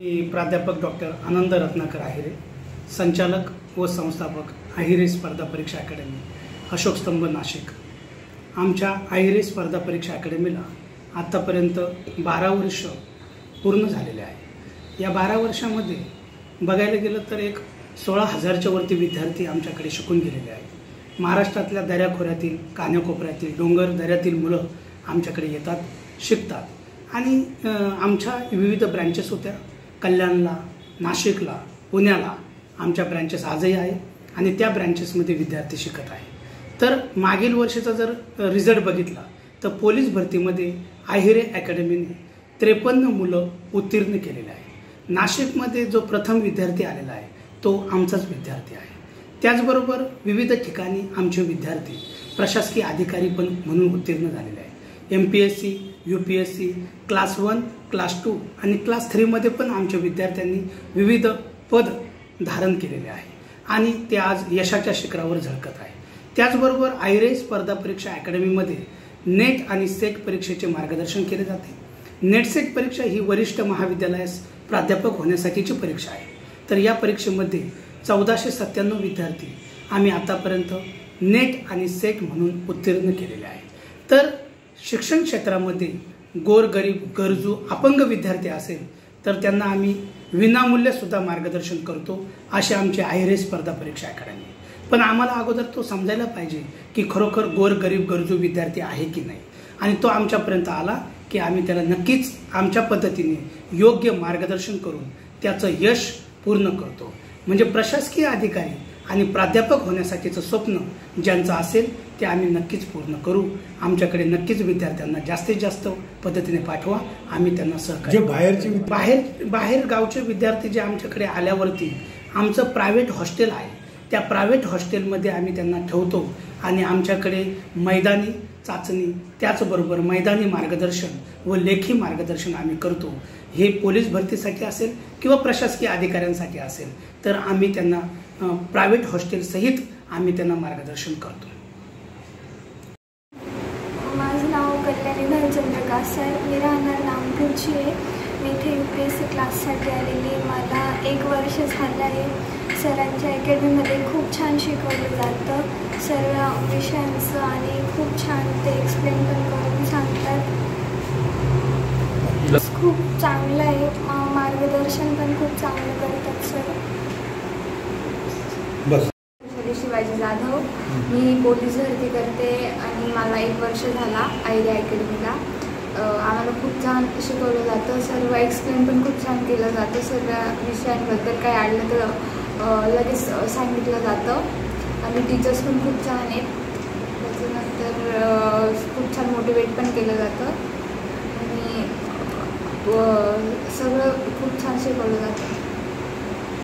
प्राध्यापक डॉक्टर आनंद रत्नाकर आहिरे, संचालक व संस्थापक आहिरे स्पर्धा परीक्षा अकॅडमी, अशोक स्तंभ, नाशिक। आमच्या आहिरे स्पर्धा परीक्षा अकॅडमीला आतापर्यंत 12 वर्ष पूर्ण झालेले आहे। या 12 वर्षांमध्ये बघायला गेलं तर एक 16,000च्या वरती विद्यार्थी आमच्याकडे शिकून गेलेले आहेत। महाराष्ट्रातल्या दऱ्याखोऱ्यातील, कानाकोपऱ्यातील, डोंगर दऱ्यातील मुलं आमच्याकडे येतात, शिकतात आणि आमच्या विविध ब्रँचेस होत्या। कल्याणला, नाशिकला, पुण्याला आमच्या ब्रँचेस आजही आहे आणि त्या ब्रँचेसमध्ये विद्यार्थी शिकत आहे। तर मागील वर्षाचा जर रिझल्ट बघितला तर पोलीस भरतीमध्ये आहिरे अकॅडमीने 53 मुलं उत्तीर्ण केलेले आहे। नाशिकमध्ये जो प्रथम विद्यार्थी आलेला आहे तो आमचाच विद्यार्थी आहे। त्याचबरोबर विविध ठिकाणी आमचे विद्यार्थी प्रशासकीय अधिकारी पण म्हणून उत्तीर्ण झालेले आहे। MPSC, UPSC, क्लास 1, क्लास 2 आणि क्लास 3 मध्ये पण आमच्या विद्यार्थ्यांनी विविध पद धारण केलेले आहे आणि ते आज यशाच्या शिखरावर झळकत आहे। त्याचबरोबर आहिरे स्पर्धा परीक्षा अकॅडमीमध्ये नेट आणि सेट परीक्षेचे मार्गदर्शन केले जाते। नेट सेट परीक्षा ही वरिष्ठ महाविद्यालयास प्राध्यापक होण्यासाठीची परीक्षा आहे। तर या परीक्षेमध्ये 1497 विद्यार्थी आम्ही आतापर्यंत नेट आणि सेट म्हणून उत्तीर्ण केलेले आहे। तर शिक्षण क्षेत्रामध्ये गोरगरीब, गरजू, अपंग विद्यार्थी असेल तर त्यांना आम्ही विनामूल्य सुद्धा मार्गदर्शन करतो, असे आमचे आहिरे स्पर्धा परीक्षा अकॅडमी। पण आम्हाला अगोदर तो समजायला पाहिजे की खरोखर गोरगरीब, गरजू विद्यार्थी आहे की नाही, आणि तो आमच्यापर्यंत आला की आम्ही त्याला नक्कीच आमच्या पद्धतीने योग्य मार्गदर्शन करून त्याचं यश पूर्ण करतो। म्हणजे प्रशासकीय अधिकारी आणि प्राध्यापक होण्यासाठीचं स्वप्न ज्यांचं असेल ते आम्ही नक्कीच पूर्ण करू। आमच्याकडे नक्कीच विद्यार्थ्यांना जास्तीत जास्त पद्धतीने पाठवा, आम्ही त्यांना सहकार्य। बाहेर गावचे विद्यार्थी जे आमच्याकडे आल्यावरती आमचं प्रायव्हेट हॉस्टेल आहे, त्या प्रायव्हेट हॉस्टेलमध्ये आम्ही त्यांना ठेवतो आणि आमच्याकडे मैदानी चाचणी, त्याचबरोबर मैदानी मार्गदर्शन व लेखी मार्गदर्शन आम्ही करतो। हे पोलीस भरतीसाठी असेल किंवा प्रशासकीय अधिकाऱ्यांसाठी असेल तर आम्ही त्यांना प्रायव्हेट हॉस्टेल सहित आम्ही त्यांना मार्गदर्शन करतो। माझं नाव कल्याणी भालचंद्र कासार, मी राहणार नामपूरची आहे। मी इथे UPSC क्लाससाठी आलेली, मला 1 वर्ष झालं आहे। सरांच्या अकॅडमीमध्ये खूप छान शिकवलं जातं सर्व विषयांचं आणि खूप छान ते एक्सप्लेन पण करून सांगतात। खूप चांगलं आहे, मार्गदर्शन पण खूप चांगलं करतात सर। शिवाजी जाधव, मी पोलीस भरती करते आणि मला 1 वर्ष झाला आहिरे अकॅडमीला। आम्हाला खूप छान शिकवलं जातं, सर्व एक्सप्लेन पण खूप छान केलं जातं। सर्व विषयांबद्दल काय आढळलं तर लगेच सांगितलं जातं आणि टीचर्स पण खूप छान आहेत। त्याच्यानंतर खूप छान मोटिवेट पण केलं जातं आणि सगळं खूप छान शिकवलं जातं।